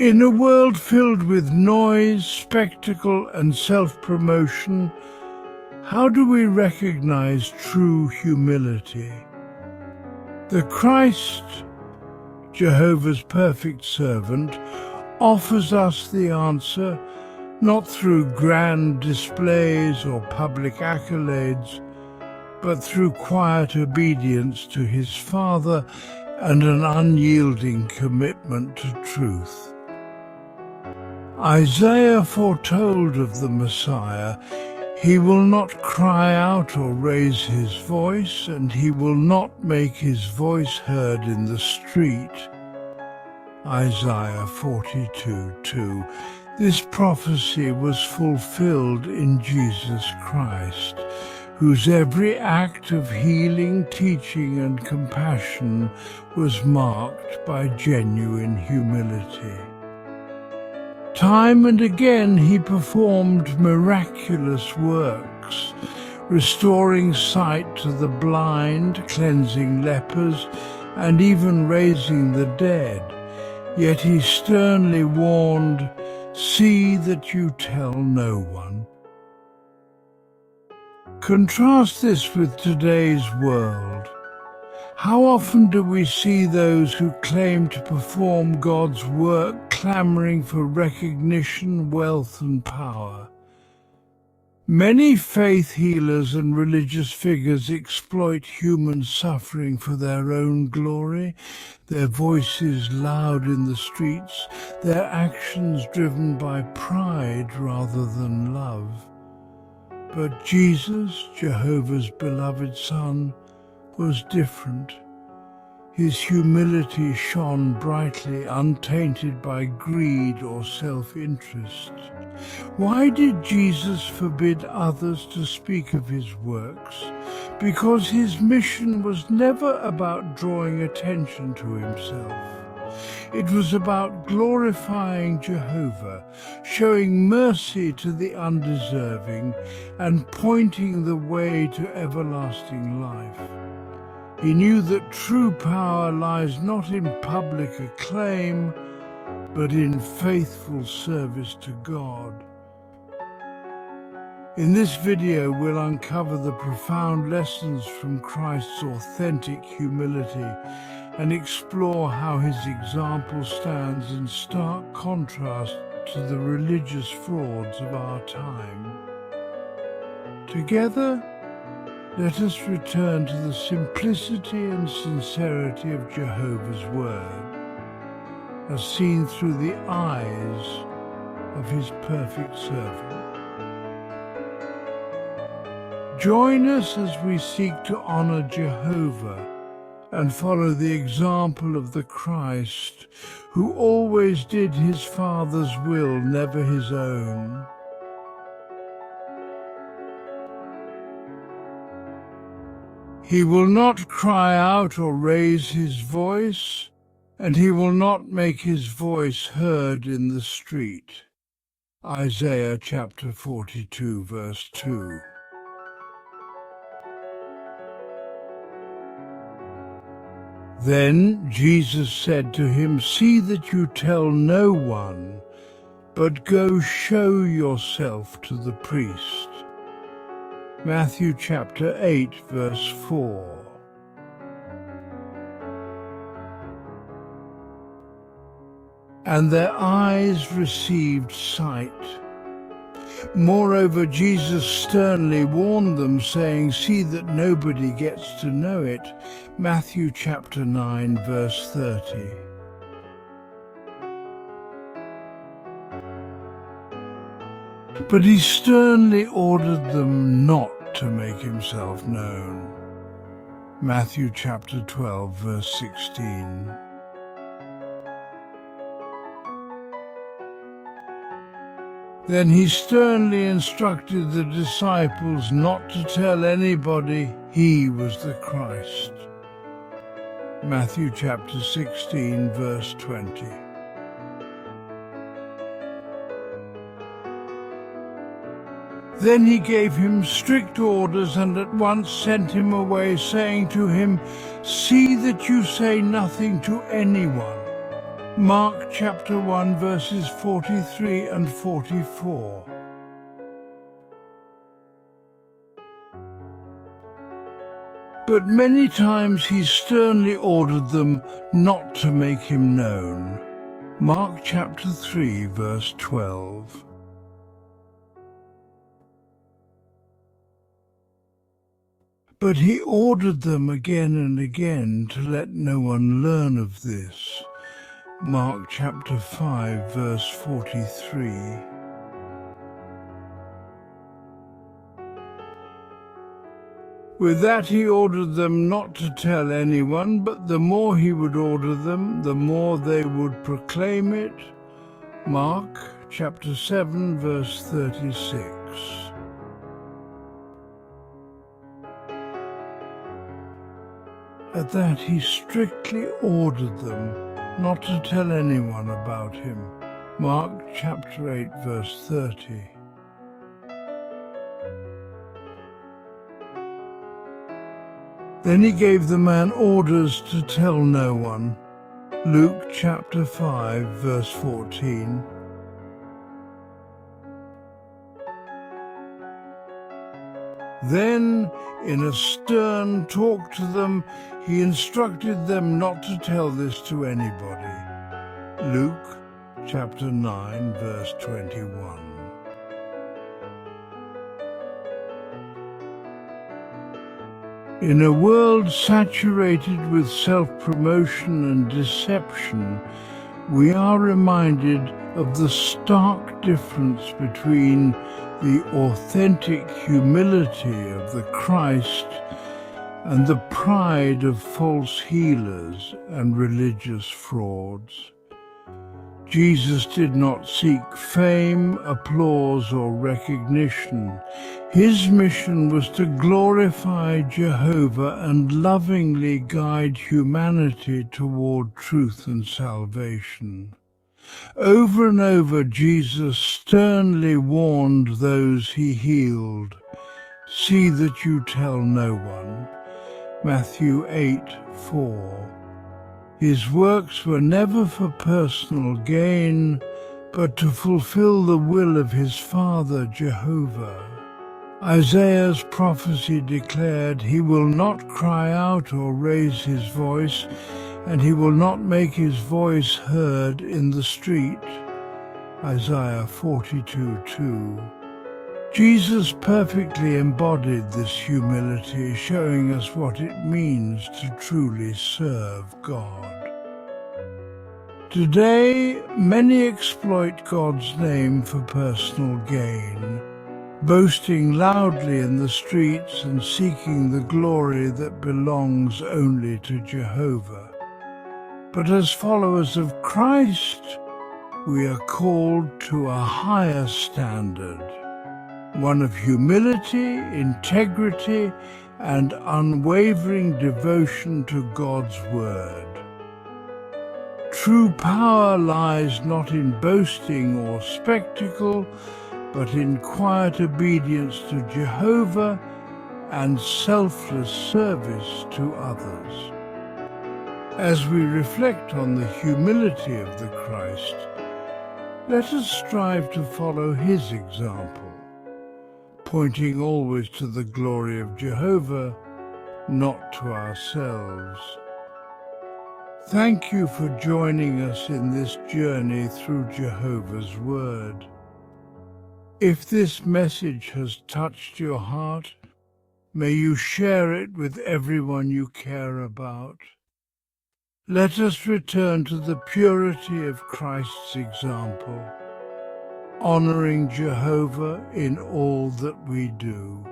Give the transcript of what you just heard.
In a world filled with noise, spectacle, and self-promotion, how do we recognize true humility? The Christ, Jehovah's perfect servant, offers us the answer not through grand displays or public accolades, but through quiet obedience to his Father and an unyielding commitment to truth. Isaiah foretold of the Messiah, "He will not cry out or raise his voice, and he will not make his voice heard in the street." Isaiah 42:2. This prophecy was fulfilled in Jesus Christ, whose every act of healing, teaching, and compassion was marked by genuine humility. Time and again he performed miraculous works, restoring sight to the blind, cleansing lepers, and even raising the dead. Yet he sternly warned, "See that you tell no one." Contrast this with today's world. How often do we see those who claim to perform God's work clamoring for recognition, wealth, and power? Many faith healers and religious figures exploit human suffering for their own glory, their voices loud in the streets, their actions driven by pride rather than love. But Jesus, Jehovah's beloved Son, was different. His humility shone brightly, untainted by greed or self-interest. Why did Jesus forbid others to speak of his works? Because his mission was never about drawing attention to himself. It was about glorifying Jehovah, showing mercy to the undeserving, and pointing the way to everlasting life. He knew that true power lies not in public acclaim, but in faithful service to God. In this video, we'll uncover the profound lessons from Christ's authentic humility and explore how his example stands in stark contrast to the religious frauds of our time. Together, let us return to the simplicity and sincerity of Jehovah's Word, as seen through the eyes of his perfect servant. Join us as we seek to honor Jehovah and follow the example of the Christ, who always did his Father's will, never his own. He will not cry out or raise his voice, and he will not make his voice heard in the street. Isaiah chapter 42, verse 2. Then Jesus said to him, "See that you tell no one, but go show yourself to the priest." Matthew chapter 8, verse 4. And their eyes received sight. Moreover, Jesus sternly warned them, saying, "See that nobody gets to know it." Matthew chapter 9, verse 30. But he sternly ordered them not to make himself known. Matthew chapter 12, verse 16. Then he sternly instructed the disciples not to tell anybody he was the Christ. Matthew chapter 16, verse 20. Then he gave him strict orders and at once sent him away, saying to him, "See that you say nothing to anyone." Mark chapter 1 verses 43 and 44. But many times he sternly ordered them not to make him known. Mark chapter 3 verse 12. But he ordered them again and again to let no one learn of this. Mark chapter 5 verse 43. With that he ordered them not to tell anyone, but the more he would order them, the more they would proclaim it. Mark chapter 7 verse 36. At that he strictly ordered them not to tell anyone about him. Mark chapter 8 verse 30. Then he gave the man orders to tell no one. Luke chapter 5 verse 14. Then, in a stern talk to them, he instructed them not to tell this to anybody. Luke chapter 9 verse 21. In a world saturated with self-promotion and deception, we are reminded of the stark difference between the authentic humility of the Christ and the pride of false healers and religious frauds. Jesus did not seek fame, applause, or recognition. His mission was to glorify Jehovah and lovingly guide humanity toward truth and salvation. Over and over, Jesus sternly warned those he healed, "See that you tell no one." Matthew 8:4. His works were never for personal gain, but to fulfill the will of his Father, Jehovah. Isaiah's prophecy declared, "He will not cry out or raise his voice, and he will not make his voice heard in the street." Isaiah 42:2. Jesus perfectly embodied this humility, showing us what it means to truly serve God. Today, many exploit God's name for personal gain, boasting loudly in the streets and seeking the glory that belongs only to Jehovah. But as followers of Christ, we are called to a higher standard, one of humility, integrity, and unwavering devotion to God's word. True power lies not in boasting or spectacle, but in quiet obedience to Jehovah and selfless service to others. As we reflect on the humility of the Christ, let us strive to follow his example, pointing always to the glory of Jehovah, not to ourselves. Thank you for joining us in this journey through Jehovah's Word. If this message has touched your heart, may you share it with everyone you care about. Let us return to the purity of Christ's example, honoring Jehovah in all that we do.